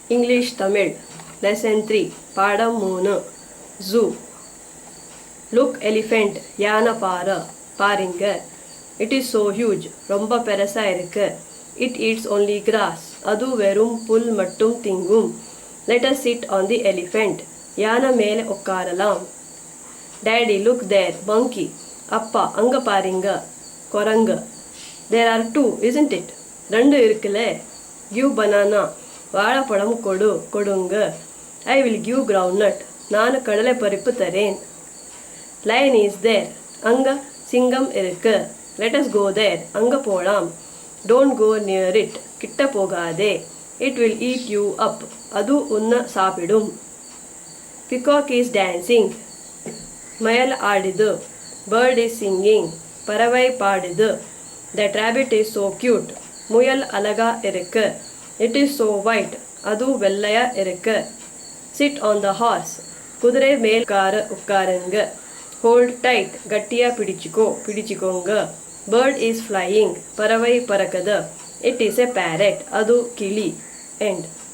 English Tamil Lesson 3 பாடம் 3 Zoo Look elephant யானை பாருங்க It is so huge ரொம்ப பெருசா இருக்கு It eats only grass அது வெறும் புல் மட்டும் திங்கும் Let us sit on the elephant யானை மேலே உட்காரலாம் Daddy look there monkey அப்பா அங்க பாருங்க குரங்கு There are two isn't it ரெண்டு இருக்குல்ல Give banana வாழைப்பழம் கொடுங்க I will give groundnut நான் கடலை பருப்பு தரேன் Lion is there அங்க சிங்கம் இருக்கு Let us go there அங்க போலாம் Don't go near it கிட்ட போகாதே It will eat you up அது உன்னை சாப்பிடும் Peacock is dancing மயில் ஆடுது Bird is singing பறவை பாடுது That rabbit is so cute முயல் அழகா இருக்கு It is so white அது வெள்ளையா இருக்கு Sit on the horse குதிரை மேல் உட்காருங்க Hold tight கட்டியா பிடிச்சுக்கோங்க Bird is flying பறவை பறக்குது It is a parrot அது கிளி End